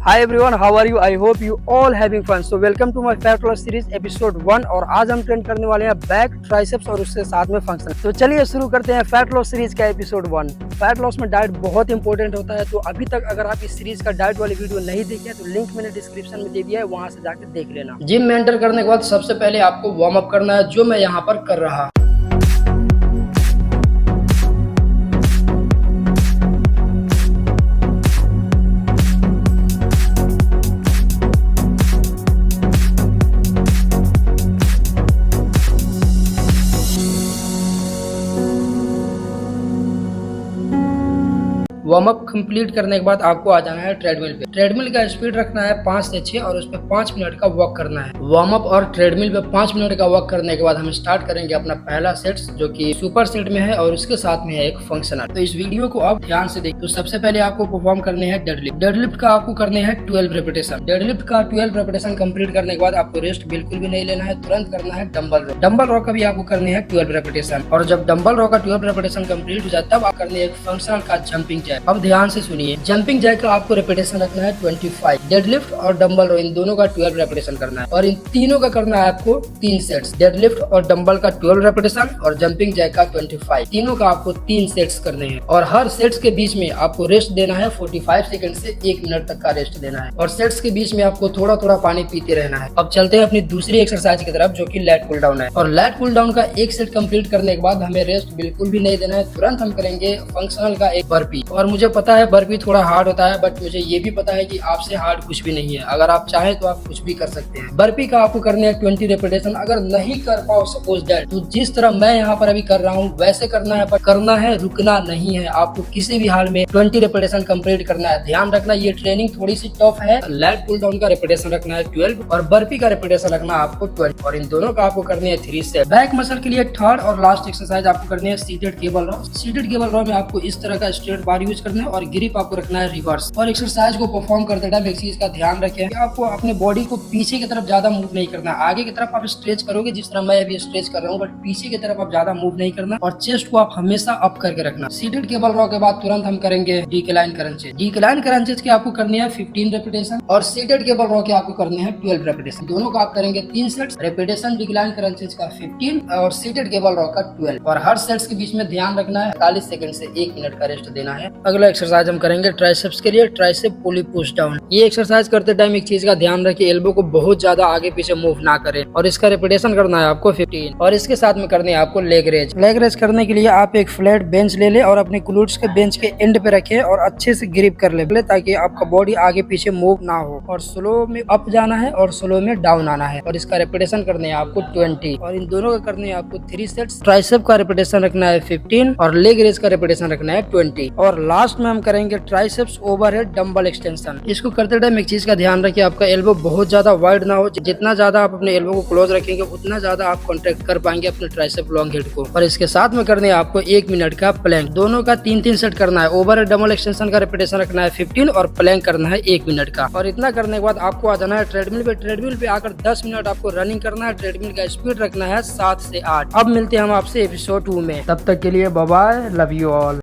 Hi everyone, how are you? I hope you all having fun. So welcome to my fat loss series episode 1 और आज हम train करने वाले हैं back, triceps और उसके साथ में फंक्शन। तो चलिए शुरू करते हैं फैट लॉस सीरीज का एपिसोड 1। फैट लॉस में डाइट बहुत इंपॉर्टेंट होता है, तो अभी तक अगर आप इस सीरीज का डाइट वाली वीडियो नहीं देखे तो लिंक मैंने डिस्क्रिप्शन में दे दिया है, वहां से जाकर देख लेना। जिम में एंटर करने के बाद सबसे पहले आपको वार्म अप करना है, जो मैं यहाँ पर कर रहा। वार्म अप कंप्लीट करने के बाद आपको आ जाना है ट्रेडमिल पे। ट्रेडमिल का स्पीड रखना है 5 से 6 और उस पर 5 मिनट का वॉक करना है। वार्म अप और ट्रेडमिल पे 5 मिनट का वॉक करने के बाद हम स्टार्ट करेंगे अपना पहला सेट, जो कि सुपर सेट में है और उसके साथ में है एक फंक्शनल। तो इस वीडियो को आप ध्यान से देखिए। तो सबसे पहले आपको परफॉर्म करने हैं डेडलिफ्ट। डेडलिफ्ट का आपको करने हैं 12 रेपिटेशन। डेडलिफ्ट का 12 रेपिटेशन कंप्लीट करने के बाद आपको रेस्ट बिल्कुल भी नहीं लेना है, तुरंत करना है डंबल रॉ। डंबल रॉ का भी आपको करने हैं 12 रेपिटेशन और जब डंबल रॉ का 12 रेपिटेशन कंप्लीट हो जाए तब आप करने एक फंक्शनल का जंपिंग जैक। अब ध्यान से जंपिंग जैक का आपको रेपिटेशन रखना है 25। डेडलिफ्ट और डंबल रो इन दोनों का 12 रेपिटेशन करना है और इन तीनों का करना है आपको 3 सेट्स। डेडलिफ्ट और डंबल का 12 रेपिटेशन और जंपिंग जैक का 25। तीनों का आपको 3 सेट्स करने हैं और हर सेट्स के बीच में आपको रेस्ट देना है 45 सेकंड से 1 मिनट तक का रेस्ट देना है और सेट्स के बीच में आपको थोड़ा थोड़ा पानी पीते रहना है। अब चलते हैं अपनी दूसरी एक्सरसाइज की तरफ, जो कि लैट पुल डाउन है। और लैट पुल डाउन का एक सेट कंप्लीट करने के बाद हमें रेस्ट बिल्कुल भी नहीं देना है, तुरंत हम करेंगे फंक्शनल का एक बर्पी। और मुझे पता है बर्पी थोड़ा हार्ड होता है, बट मुझे ये भी पता है कि आपसे हार्ड कुछ भी नहीं है। अगर आप चाहें तो आप कुछ भी कर सकते हैं। बर्पी का आपको करने हैं 20 रेपिटेशन। अगर नहीं कर पाओ सपोज दैट, तो जिस तरह मैं यहाँ पर अभी कर रहा हूँ वैसे करना है, पर करना है, रुकना नहीं है। आपको किसी भी हाल में 20 रेपिटेशन कंप्लीट करना है। ध्यान रखना ये ट्रेनिंग थोड़ी सी टफ है। लैट पुल डाउन का रेपिटेशन रखना है 12 और बर्पी का रेपिटेशन रखना है आपको 12 और इन दोनों का आपको करनी है 3 सेट। बैक मसल के लिए थर्ड और लास्ट एक्सरसाइज आपको करनी है seated cable raw. Seated cable raw में आपको इस तरह का स्ट्रेट बार यूज करना है और ग्रिप आपको रखना है रिवर्स। और एक्सरसाइज को परफॉर्म करते टाइम एक चीज का ध्यान रखें कि आपको अपने बॉडी को पीछे की तरफ ज्यादा मूव नहीं करना। आगे की तरफ आप स्ट्रेच करोगे जिस तरह मैं अभी स्ट्रेच कर रहा हूँ, बट पीछे की तरफ आप ज्यादा मूव नहीं करना और चेस्ट को आप हमेशा अप करके रखना। सीटेड केबल रॉ के बाद तुरंत हम करेंगे डिक्लाइन क्रंचेस। डिक्लाइन क्रंचेस के आपको करनी है 15 रेपिटेशन और सीटेड केबल रॉ के आपको करने हैं 12 रेपिटेशन। दोनों का आप करेंगे 3 सेट्स। रेपिटेशन डिक्लाइन क्रंचेस का 15 और सीटेड केबल रॉ का 12 और हर सेट्स के बीच में ध्यान रखना है 40 सेकंड से 1 मिनट का रेस्ट देना है। अगला एक्सरसाइज हम करेंगे ट्राइसेप्स के लिए, ट्राइसेप पुली पुश डाउन। ये एक्सरसाइज करते टाइम एक चीज का ध्यान रखिए, एल्बो को बहुत ज्यादा आगे पीछे मूव ना करें और इसका रेपिटेशन करना है आपको 15 और इसके साथ में करनी है आपको लेग रेज। लेग रेज करने के लिए आप एक फ्लैट बेंच ले ले और अपने ग्लूट्स के बेंच के एंड पे रखे और अच्छे से ग्रिप कर ले ताकि आपका बॉडी आगे पीछे मूव ना हो और स्लो में अप जाना है और स्लो में डाउन आना है और इसका रेपिटेशन करने है आपको 20 और इन दोनों का करने है आपको 3 सेट्स। ट्राइसेप का रेपिटेशन रखना है 15 और लेग रेज का रेपिटेशन रखना है 20 और लास्ट में हम करेंगे ट्राइसेप्स ओवरहेड डंबल एक्सटेंशन। इसको करते टाइम एक चीज का ध्यान रखिए, आपका एल्बो बहुत ज्यादा वाइड ना हो। जितना ज्यादा आप अपने एल्बो को क्लोज रखेंगे उतना ज्यादा आप कॉन्ट्रैक्ट कर पाएंगे अपने ट्राइसेप लॉन्ग हेड को। और इसके साथ में करने आपको 1 मिनट का प्लैंक। दोनों का 3-3 सेट करना है। ओवर डबल एक्सटेंशन का रेपिटेशन रखना है 15 और प्लैंक करना है 1 मिनट का। और इतना करने के बाद आपको आ जाना है ट्रेडमिल पे। ट्रेडमिल पे आकर 10 मिनट आपको रनिंग करना है। ट्रेडमिल का स्पीड रखना है 7 से 8। अब मिलते हैं हम आपसे एपिसोड 2 में, तब तक के लिए bye bye, love you all.